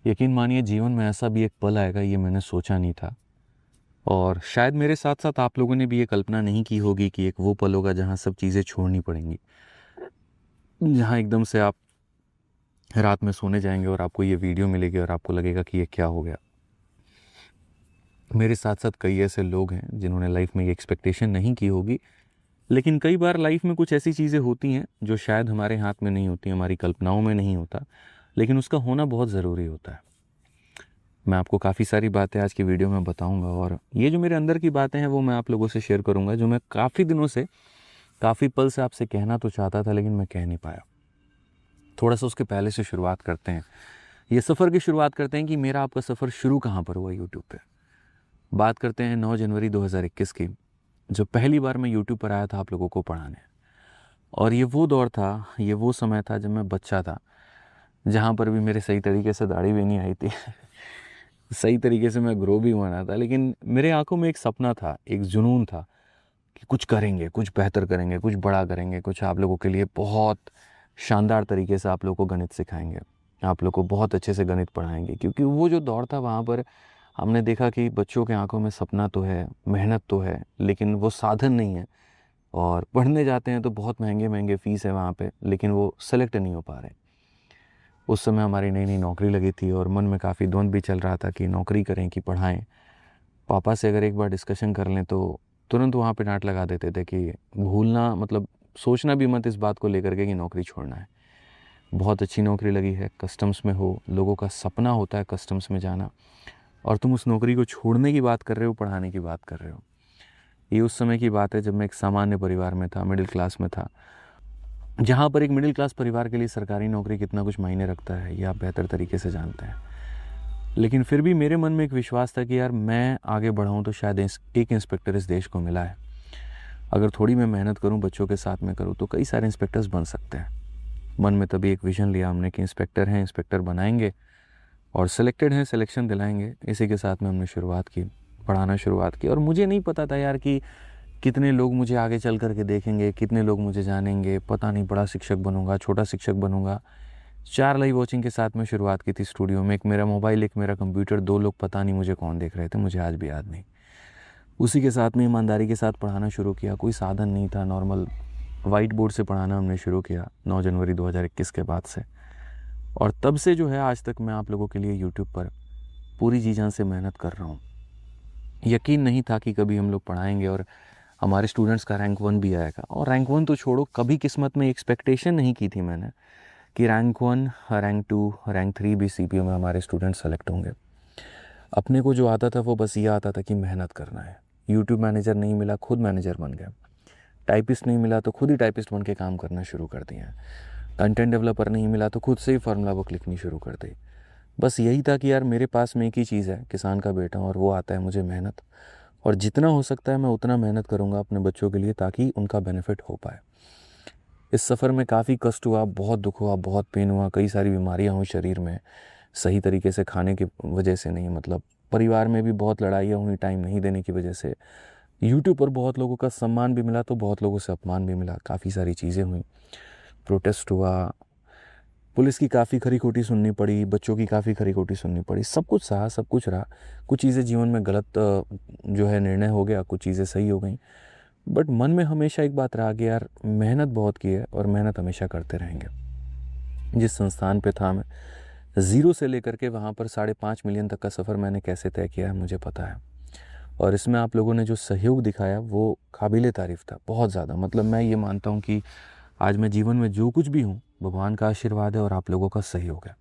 यकीन मानिए जीवन में ऐसा भी एक पल आएगा, ये मैंने सोचा नहीं था। और शायद मेरे साथ साथ आप लोगों ने भी ये कल्पना नहीं की होगी कि एक वो पल होगा जहाँ सब चीज़ें छोड़नी पड़ेंगी, जहाँ एकदम से आप रात में सोने जाएंगे और आपको ये वीडियो मिलेगी और आपको लगेगा कि ये क्या हो गया। मेरे साथ साथ कई ऐसे लोग हैं जिन्होंने लाइफ में ये एक्सपेक्टेशन नहीं की होगी, लेकिन कई बार लाइफ में कुछ ऐसी चीज़ें होती हैं जो शायद हमारे हाथ में नहीं होती, हमारी कल्पनाओं में नहीं होता, लेकिन उसका होना बहुत ज़रूरी होता है। मैं आपको काफ़ी सारी बातें आज की वीडियो में बताऊंगा, और ये जो मेरे अंदर की बातें हैं वो मैं आप लोगों से शेयर करूंगा, जो मैं काफ़ी दिनों से, काफ़ी पल से आपसे कहना तो चाहता था लेकिन मैं कह नहीं पाया। थोड़ा सा उसके पहले से शुरुआत करते हैं, ये सफ़र की शुरुआत करते हैं कि मेरा आपका सफ़र शुरू कहाँ पर हुआ यूट्यूब पे। बात करते हैं 9 जनवरी 2021 की, जो पहली बार मैं यूट्यूब पर आया था आप लोगों को पढ़ाने। और ये वो दौर था, ये वो समय था जब मैं बच्चा था, जहाँ पर भी मेरे सही तरीके से दाढ़ी भी नहीं आई थी सही तरीके से मैं ग्रो भी हुआ ना था, लेकिन मेरे आंखों में एक सपना था, एक जुनून था कि कुछ करेंगे, कुछ बेहतर करेंगे, कुछ बड़ा करेंगे, कुछ आप लोगों के लिए बहुत शानदार तरीके से आप लोगों को गणित सिखाएंगे, आप लोग को बहुत अच्छे से गणित पढ़ाएंगे। क्योंकि वो जो दौर था वहाँ पर हमने देखा कि बच्चों के आंखों में सपना तो है, मेहनत तो है, लेकिन वो साधन नहीं है। और पढ़ने जाते हैं तो बहुत महंगे महंगे फ़ीस है वहाँ पे, लेकिन वो सेलेक्ट नहीं हो पा रहे। उस समय हमारी नई नई नौकरी लगी थी और मन में काफ़ी द्वंद भी चल रहा था कि नौकरी करें कि पढ़ाएं। पापा से अगर एक बार डिस्कशन कर लें तो तुरंत वहाँ पे डांट लगा देते थे कि भूलना, मतलब सोचना भी मत इस बात को लेकर के कि नौकरी छोड़ना है। बहुत अच्छी नौकरी लगी है, कस्टम्स में हो, लोगों का सपना होता है कस्टम्स में जाना, और तुम उस नौकरी को छोड़ने की बात कर रहे हो, पढ़ाने की बात कर रहे हो। ये उस समय की बात है जब मैं एक सामान्य परिवार में था, मिडिल क्लास में था, जहाँ पर एक मिडिल क्लास परिवार के लिए सरकारी नौकरी कितना कुछ मायने रखता है ये आप बेहतर तरीके से जानते हैं। लेकिन फिर भी मेरे मन में एक विश्वास था कि यार मैं आगे बढ़ाऊँ तो शायद एक इंस्पेक्टर इस देश को मिला है, अगर थोड़ी मैं मेहनत करूँ, बच्चों के साथ में करूँ, तो कई सारे इंस्पेक्टर्स बन सकते हैं। मन में तभी एक विज़न लिया हमने कि इंस्पेक्टर हैं, इंस्पेक्टर बनाएंगे, और सिलेक्टेड हैं, सिलेक्शन दिलाएंगे। इसी के साथ में हमने शुरुआत की, पढ़ाना शुरुआत की। और मुझे नहीं पता था यार कि कितने लोग मुझे आगे चल करके देखेंगे, कितने लोग मुझे जानेंगे, पता नहीं, बड़ा शिक्षक बनूंगा, छोटा शिक्षक बनूंगा। 4 लाइव वॉचिंग के साथ में शुरुआत की थी स्टूडियो में, एक मेरा मोबाइल, एक मेरा कंप्यूटर, 2 लोग, पता नहीं मुझे कौन देख रहे थे, मुझे आज भी याद नहीं। उसी के साथ में ईमानदारी के साथ पढ़ाना शुरू किया, कोई साधन नहीं था, नॉर्मल वाइट बोर्ड से पढ़ाना हमने शुरू किया 9 जनवरी 2021 के बाद से। और तब से जो है आज तक मैं आप लोगों के लिए यूट्यूब पर पूरी जी जान से मेहनत कर रहा हूँ। यकीन नहीं था कि कभी हम लोग पढ़ाएंगे और हमारे स्टूडेंट्स का रैंक 1 भी आएगा। और रैंक 1 तो छोड़ो, कभी किस्मत में एक्सपेक्टेशन नहीं की थी मैंने कि रैंक 1, रैंक 2, रैंक 3 भी सीपीयू में हमारे स्टूडेंट सेलेक्ट होंगे। अपने को जो आता था वो बस ये आता था कि मेहनत करना है। यूट्यूब मैनेजर नहीं मिला, खुद मैनेजर बन गया। टाइपिस्ट नहीं मिला तो खुद ही टाइपिस्ट बन के काम करना शुरू कर दिया। कंटेंट डेवलपर नहीं मिला तो खुद से ही फार्मूला बुक लिखनी शुरू कर दी। बस यही था कि यार मेरे पास में एक ही चीज़ है, किसान का बेटा, और वो आता है मुझे मेहनत। और जितना हो सकता है मैं उतना मेहनत करूँगा अपने बच्चों के लिए, ताकि उनका बेनिफिट हो पाए। इस सफ़र में काफ़ी कष्ट हुआ, बहुत दुख हुआ, बहुत पेन हुआ, कई सारी बीमारियाँ हुई शरीर में, सही तरीके से खाने की वजह से नहीं, मतलब परिवार में भी बहुत लड़ाइयाँ हुई टाइम नहीं देने की वजह से। यूट्यूब पर बहुत लोगों का सम्मान भी मिला तो बहुत लोगों से अपमान भी मिला, काफ़ी सारी चीज़ें हुई, प्रोटेस्ट हुआ, पुलिस की काफ़ी खरी खोटी सुननी पड़ी, बच्चों की काफ़ी खरी खोटी सुननी पड़ी, सब कुछ सहा, सब कुछ रहा। कुछ चीज़ें जीवन में गलत जो है निर्णय हो गया, कुछ चीज़ें सही हो गई। बट मन में हमेशा एक बात रहा कि यार मेहनत बहुत की है और मेहनत हमेशा करते रहेंगे। जिस संस्थान पे था मैं, ज़ीरो से लेकर के वहाँ पर 5.5 मिलियन तक का सफ़र मैंने कैसे तय किया है मुझे पता है। और इसमें आप लोगों ने जो सहयोग दिखाया वो काबिले तारीफ़ था, बहुत ज़्यादा। मतलब मैं ये मानता हूँ कि आज मैं जीवन में जो कुछ भी हूँ भगवान का आशीर्वाद है और आप लोगों का सहयोग है।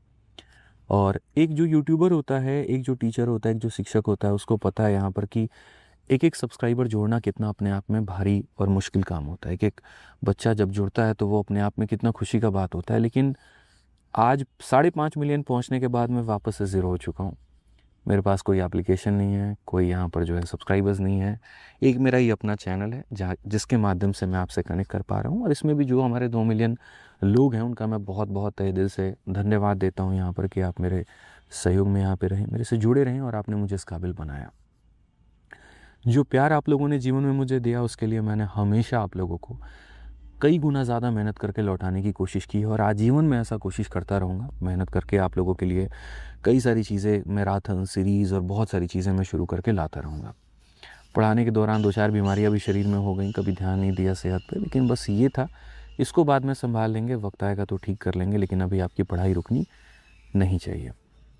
और एक जो यूट्यूबर होता है, एक जो टीचर होता है, एक जो शिक्षक होता है, उसको पता है यहाँ पर कि एक एक सब्सक्राइबर जोड़ना कितना अपने आप में भारी और मुश्किल काम होता है। एक एक बच्चा जब जुड़ता है तो वो अपने आप में कितना खुशी का बात होता है। लेकिन आज 5.5 मिलियन पहुँचने के बाद मैं वापस से ज़ीरो हो चुका हूँ। मेरे पास कोई एप्लीकेशन नहीं है, कोई यहाँ पर जो है सब्सक्राइबर्स नहीं है। एक मेरा ही अपना चैनल है जहाँ जिसके माध्यम से मैं आपसे कनेक्ट कर पा रहा हूँ। और इसमें भी जो हमारे 2 मिलियन लोग हैं उनका मैं बहुत बहुत तहे दिल से धन्यवाद देता हूँ यहाँ पर कि आप मेरे सहयोग में यहाँ पे रहें, मेरे से जुड़े रहें, और आपने मुझे इस काबिल बनाया। जो प्यार आप लोगों ने जीवन में मुझे दिया उसके लिए मैंने हमेशा आप लोगों को कई गुना ज़्यादा मेहनत करके लौटाने की कोशिश की है और आजीवन में ऐसा कोशिश करता रहूँगा। मेहनत करके आप लोगों के लिए कई सारी चीज़ें, मैराथन, सीरीज़ और बहुत सारी चीज़ें मैं शुरू करके लाता रहूँगा। पढ़ाने के दौरान 2-4 बीमारियाँ भी शरीर में हो गई, कभी ध्यान नहीं दिया सेहत पे, लेकिन बस ये था, इसको बाद में संभाल लेंगे, वक्त आएगा तो ठीक कर लेंगे, लेकिन अभी आपकी पढ़ाई रुकनी नहीं चाहिए।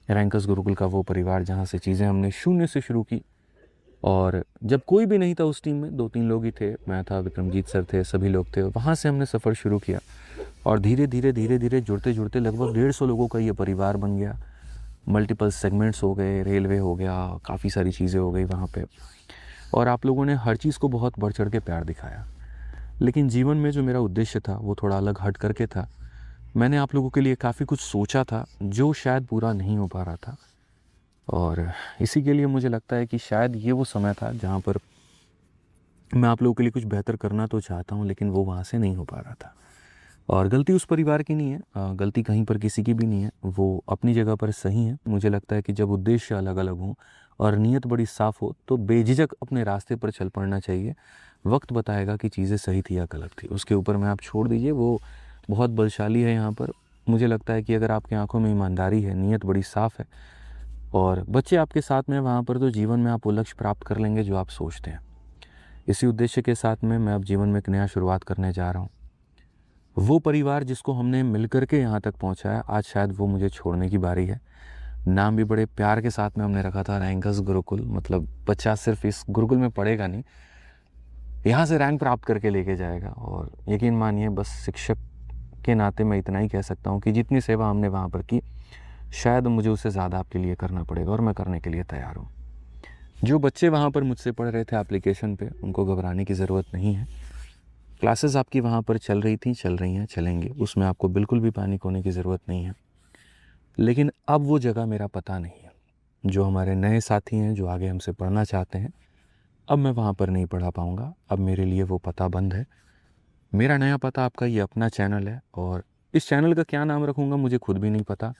रैंकर्स गुरुकुल का वो परिवार जहाँ से चीज़ें हमने शून्य से शुरू की, और जब कोई भी नहीं था उस टीम में, 2-3 लोग ही थे, मैं था, विक्रमजीत सर थे, सभी लोग थे, वहाँ से हमने सफ़र शुरू किया और धीरे धीरे जुड़ते जुड़ते लगभग 150 लोगों का ये परिवार बन गया। मल्टीपल सेगमेंट्स हो गए, रेलवे हो गया, काफ़ी सारी चीज़ें हो गई वहाँ पे, और आप लोगों ने हर चीज़ को बहुत बढ़ चढ़ के प्यार दिखाया। लेकिन जीवन में जो मेरा उद्देश्य था वो थोड़ा अलग हट करके था। मैंने आप लोगों के लिए काफ़ी कुछ सोचा था जो शायद पूरा नहीं हो पा रहा था, और इसी के लिए मुझे लगता है कि शायद ये वो समय था जहाँ पर मैं आप लोगों के लिए कुछ बेहतर करना तो चाहता हूँ, लेकिन वो वहाँ से नहीं हो पा रहा था। और गलती उस परिवार की नहीं है, गलती कहीं पर किसी की भी नहीं है, वो अपनी जगह पर सही है। मुझे लगता है कि जब उद्देश्य अलग अलग हों और नीयत बड़ी साफ़ हो तो बेझिझक अपने रास्ते पर चल पड़ना चाहिए। वक्त बताएगा कि चीज़ें सही थी या गलत थी, उसके ऊपर में आप छोड़ दीजिए, वो बहुत बलशाली है यहाँ पर। मुझे लगता है कि अगर आपकी आंखों में ईमानदारी है, नीयत बड़ी साफ़ है और बच्चे आपके साथ में वहाँ पर, तो जीवन में आप वो लक्ष्य प्राप्त कर लेंगे जो आप सोचते हैं। इसी उद्देश्य के साथ में मैं अब जीवन में एक नया शुरुआत करने जा रहा हूँ। वो परिवार जिसको हमने मिलकर के यहाँ तक पहुँचाया, आज शायद वो मुझे छोड़ने की बारी है। नाम भी बड़े प्यार के साथ में हमने रखा था, रैंकर्स गुरुकुल। मतलब बच्चा सिर्फ इस गुरुकुल में पढ़ेगा नहीं, यहाँ से रैंक प्राप्त करके लेके जाएगा। और यकीन मानिए, बस शिक्षक के नाते मैं इतना ही कह सकता हूँ कि जितनी सेवा हमने वहाँ पर की, शायद मुझे उससे ज़्यादा आपके लिए करना पड़ेगा, और मैं करने के लिए तैयार हूँ। जो बच्चे वहाँ पर मुझसे पढ़ रहे थे एप्लीकेशन पे, उनको घबराने की ज़रूरत नहीं है। क्लासेस आपकी वहाँ पर चल रही थी, चल रही हैं, चलेंगे, उसमें आपको बिल्कुल भी पैनिक होने की ज़रूरत नहीं है। लेकिन अब वो जगह मेरा पता नहीं है। जो हमारे नए साथी हैं, जो आगे हमसे पढ़ना चाहते हैं, अब मैं वहाँ पर नहीं पढ़ा पाऊँगा। अब मेरे लिए वो पता बंद है। मेरा नया पता आपका ये अपना चैनल है, और इस चैनल का क्या नाम रखूँगा मुझे खुद भी नहीं पता।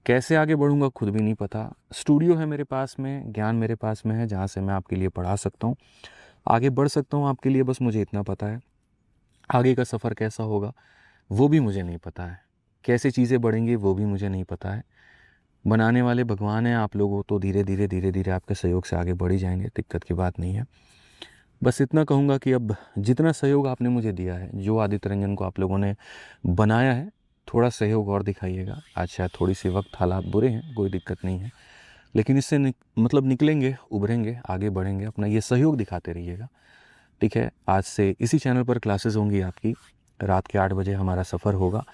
कैसे आगे बढ़ूँगा खुद भी नहीं पता। स्टूडियो है मेरे पास में, ज्ञान मेरे पास में है, जहाँ से मैं आपके लिए पढ़ा सकता हूँ, आगे बढ़ सकता हूँ आपके लिए। बस मुझे इतना पता है। आगे का सफ़र कैसा होगा वो भी मुझे नहीं पता है, कैसे चीज़ें बढ़ेंगी वो भी मुझे नहीं पता है। बनाने वाले भगवान हैं, आप लोगों तो धीरे धीरे आपके सहयोग से आगे बढ़ ही जाएंगे, दिक्कत की बात नहीं है। बस इतना कहूँगा कि अब जितना सहयोग आपने मुझे दिया है, जो आदित्य रंजन को आप लोगों ने बनाया है, थोड़ा सहयोग और दिखाइएगा। आज शायद थोड़ी सी वक्त हालात बुरे हैं, कोई दिक्कत नहीं है, लेकिन इससे मतलब निकलेंगे, उभरेंगे, आगे बढ़ेंगे। अपना ये सहयोग दिखाते रहिएगा, ठीक है। आज से इसी चैनल पर क्लासेस होंगी आपकी, रात के 8 बजे हमारा सफ़र होगा।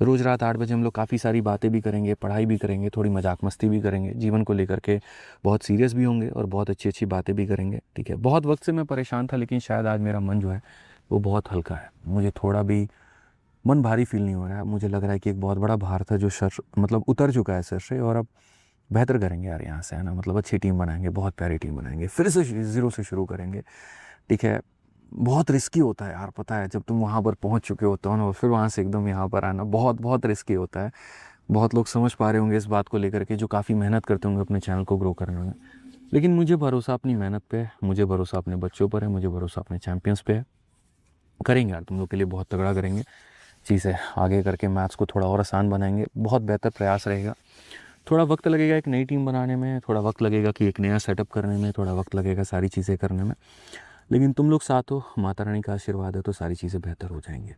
रोज़ रात 8 बजे हम लोग काफ़ी सारी बातें भी करेंगे, पढ़ाई भी करेंगे, थोड़ी मजाक मस्ती भी करेंगे, जीवन को लेकर के बहुत सीरियस भी होंगे और बहुत अच्छी अच्छी बातें भी करेंगे, ठीक है। बहुत वक्त से मैं परेशान था, लेकिन शायद आज मेरा मन जो है वो बहुत हल्का है। मुझे थोड़ा भी मन भारी फील नहीं हो रहा है। मुझे लग रहा है कि एक बहुत बड़ा भार था जो मतलब उतर चुका है सर से, और अब बेहतर करेंगे यार यहाँ से, है ना। मतलब अच्छी टीम बनाएंगे, बहुत प्यारी टीम बनाएंगे, फिर से ज़ीरो से शुरू करेंगे, ठीक है। बहुत रिस्की होता है यार, पता है, जब तुम वहाँ पर पहुँच चुके होते हो ना, और फिर वहाँ से एकदम यहाँ पर आना बहुत बहुत रिस्की होता है। बहुत लोग समझ पा रहे होंगे इस बात को लेकर के, जो काफ़ी मेहनत करते होंगे अपने चैनल को ग्रो करने में। लेकिन मुझे भरोसा अपनी मेहनत पे है, मुझे भरोसा अपने बच्चों पर है, मुझे भरोसा अपने चैम्पियंस पे है। करेंगे यार, तुम लोग के लिए बहुत तगड़ा करेंगे चीज़ें, आगे करके मैथ्स को थोड़ा और आसान बनाएंगे, बहुत बेहतर प्रयास रहेगा। थोड़ा वक्त लगेगा एक नई टीम बनाने में, थोड़ा वक्त लगेगा कि एक नया सेटअप करने में, थोड़ा वक्त लगेगा सारी चीज़ें करने में, लेकिन तुम लोग साथ हो, माता रानी का आशीर्वाद है, तो सारी चीज़ें बेहतर हो जाएंगी।